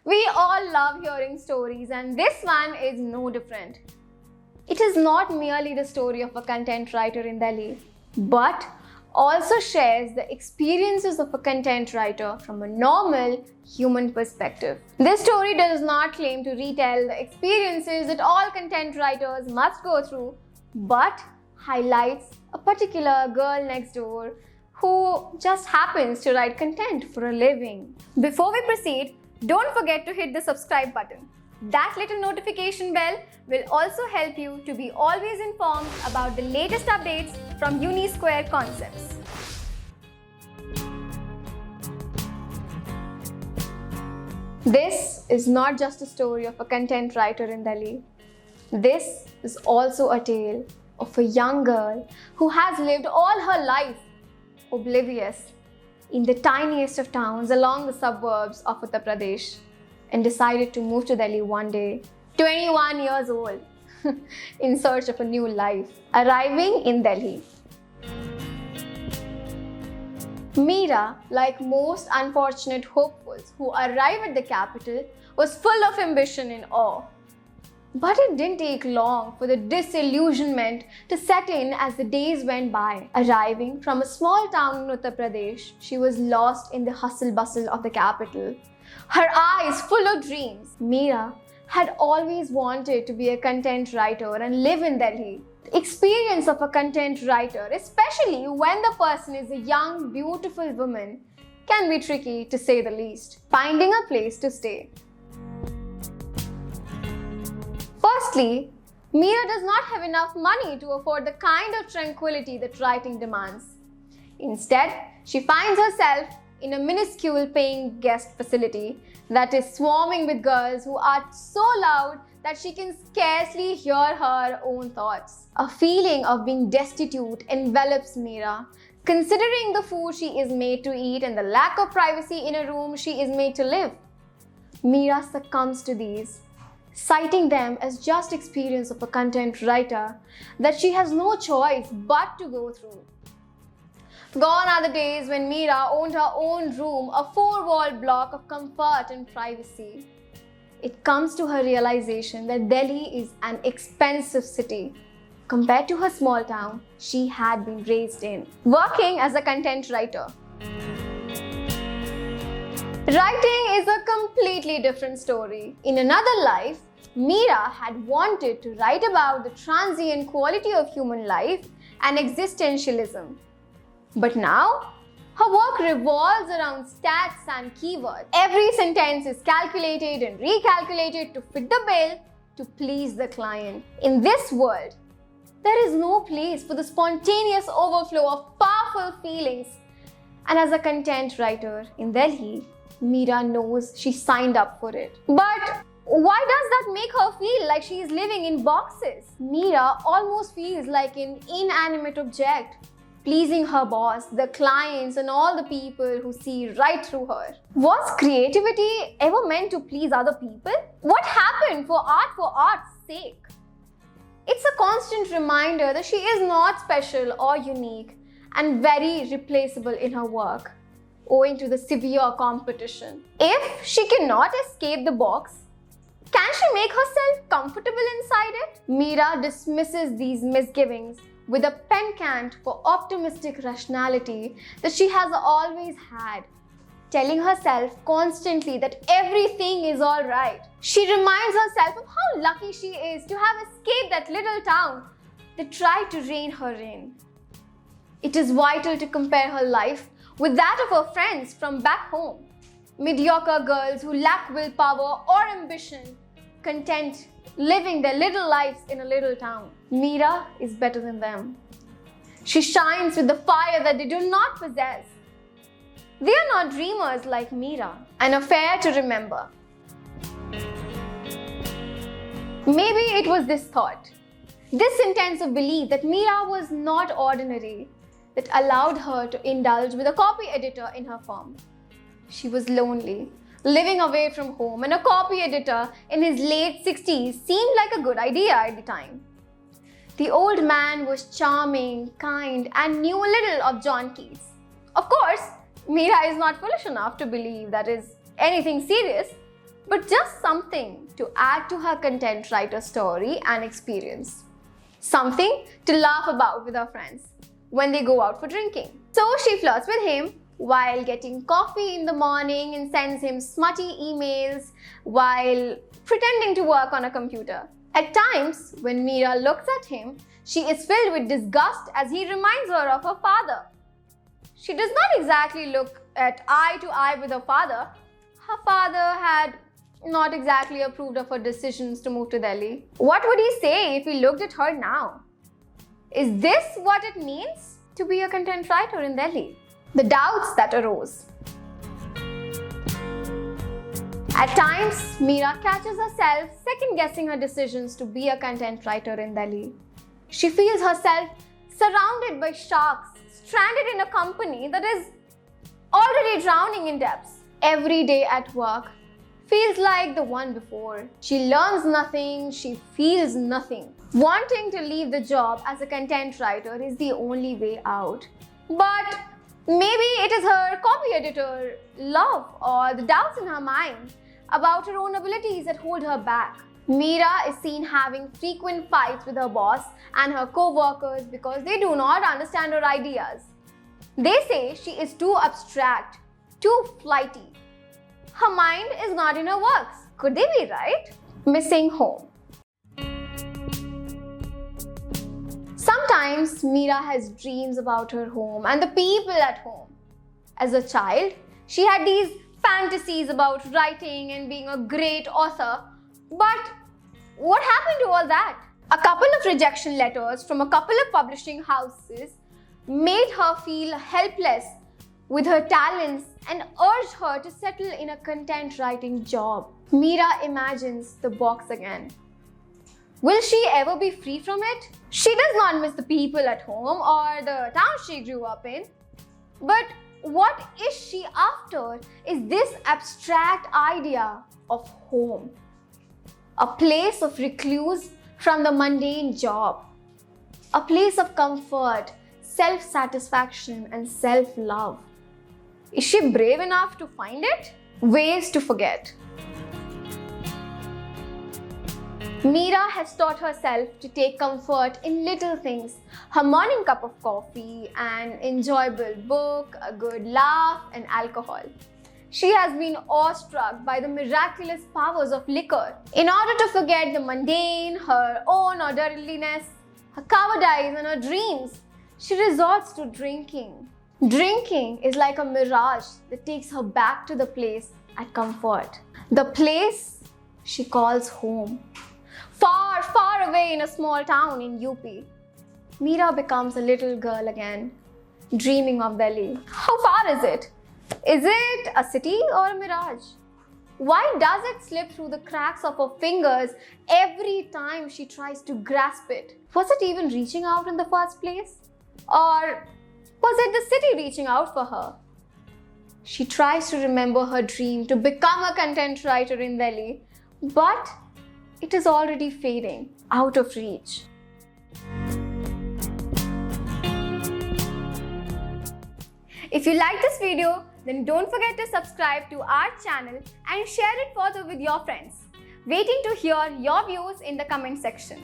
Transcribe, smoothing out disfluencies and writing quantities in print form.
We all love hearing stories, and this one is no different. It is not merely the story of a content writer in Delhi, but also shares the experiences of a content writer from a normal human perspective. This story does not claim to retell the experiences that all content writers must go through, but highlights a particular girl next door who just happens to write content for a living. Before we proceed, don't forget to hit the subscribe button. That little notification bell will also help you to be always informed about the latest updates from Unisquare Concepts. This is not just a story of a content writer in Delhi. This is also a tale of a young girl who has lived all her life oblivious in the tiniest of towns along the suburbs of Uttar Pradesh and decided to move to Delhi one day, 21 years old, in search of a new life. Arriving in Delhi, Meera, like most unfortunate hopefuls who arrive at the capital, was full of ambition and awe. But it didn't take long for the disillusionment to set in as the days went by. Arriving from a small town in Uttar Pradesh, she was lost in the hustle bustle of the capital. Her eyes full of dreams. Meera had always wanted to be a content writer and live in Delhi. The experience of a content writer, especially when the person is a young, beautiful woman, can be tricky to say the least. Finding a place to stay. Firstly, Meera does not have enough money to afford the kind of tranquility that writing demands. Instead, she finds herself in a minuscule paying guest facility that is swarming with girls who are so loud that she can scarcely hear her own thoughts. A feeling of being destitute envelops Meera, considering the food she is made to eat and the lack of privacy in a room she is made to live. Meera succumbs to these, citing them as just experience of a content writer that she has no choice but to go through. Gone are the days when Meera owned her own room, a four-wall block of comfort and privacy. It comes to her realization that Delhi is an expensive city compared to her small town she had been raised in. Working as a content writer. Writing is a completely different story. In another life, Meera had wanted to write about the transient quality of human life and existentialism. But now, her work revolves around stats and keywords. Every sentence is calculated and recalculated to fit the bill to please the client. In this world, there is no place for the spontaneous overflow of powerful feelings. And as a content writer in Delhi, Meera knows she signed up for it. But why does that make her feel like she is living in boxes? Meera almost feels like an inanimate object, pleasing her boss, the clients, and all the people who see right through her. Was creativity ever meant to please other people? What happened for art's sake? It's a constant reminder that she is not special or unique and very replaceable in her work, owing to the severe competition. If she cannot escape the box, can she make herself comfortable inside it? Meera dismisses these misgivings with a penchant for optimistic rationality that she has always had, telling herself constantly that everything is all right. She reminds herself of how lucky she is to have escaped that little town that tried to rein her in. It is vital to compare her life with that of her friends from back home. Mediocre girls who lack willpower or ambition, content living their little lives in a little town. Meera is better than them. She shines with the fire that they do not possess. They are not dreamers like Meera, an affair to remember. Maybe it was this thought, this intensive belief that Meera was not ordinary, that allowed her to indulge with a copy editor in her firm. She was lonely, living away from home, and a copy editor in his late 60s seemed like a good idea at the time. The old man was charming, kind, and knew a little of John Keats. Of course, Meera is not foolish enough to believe that is anything serious, but just something to add to her content writer story and experience. Something to laugh about with her friends when they go out for drinking. So she flirts with him while getting coffee in the morning and sends him smutty emails while pretending to work on a computer. At times, when Meera looks at him, she is filled with disgust as he reminds her of her father. She does not exactly look at eye to eye with her father. Her father had not exactly approved of her decisions to move to Delhi. What would he say if he looked at her now? Is this what it means to be a content writer in Delhi? The doubts that arose. At times, Meera catches herself second-guessing her decisions to be a content writer in Delhi. She feels herself surrounded by sharks, stranded in a company that is already drowning in debts. Every day at work feels like the one before. She learns nothing, she feels nothing. Wanting to leave the job as a content writer is the only way out. But maybe it is her copy editor love or the doubts in her mind about her own abilities that hold her back. Meera is seen having frequent fights with her boss and her co-workers because they do not understand her ideas. They say she is too abstract, too flighty. Her mind is not in her works. Could they be right? Missing home. Sometimes Meera has dreams about her home and the people at home. As a child, she had these fantasies about writing and being a great author. But what happened to all that? A couple of rejection letters from a couple of publishing houses made her feel helpless with her talents and urged her to settle in a content writing job. Meera imagines the box again. Will she ever be free from it? She does not miss the people at home or the town she grew up in. But what is she after is this abstract idea of home. A place of recluse from the mundane job. A place of comfort, self-satisfaction and self-love. Is she brave enough to find it? Ways to forget. Meera has taught herself to take comfort in little things. Her morning cup of coffee, an enjoyable book, a good laugh, and alcohol. She has been awestruck by the miraculous powers of liquor. In order to forget the mundane, her own orderliness, her cowardice and her dreams, she resorts to drinking. Drinking is like a mirage that takes her back to the place at comfort. The place she calls home. Far, far away in a small town in UP, Meera becomes a little girl again, dreaming of Delhi. How far is it? Is it a city or a mirage? Why does it slip through the cracks of her fingers every time she tries to grasp it? Was it even reaching out in the first place? Or was it the city reaching out for her? She tries to remember her dream to become a content writer in Delhi, but it is already fading, out of reach. If you like this video, then don't forget to subscribe to our channel and share it further with your friends. Waiting to hear your views in the comment section.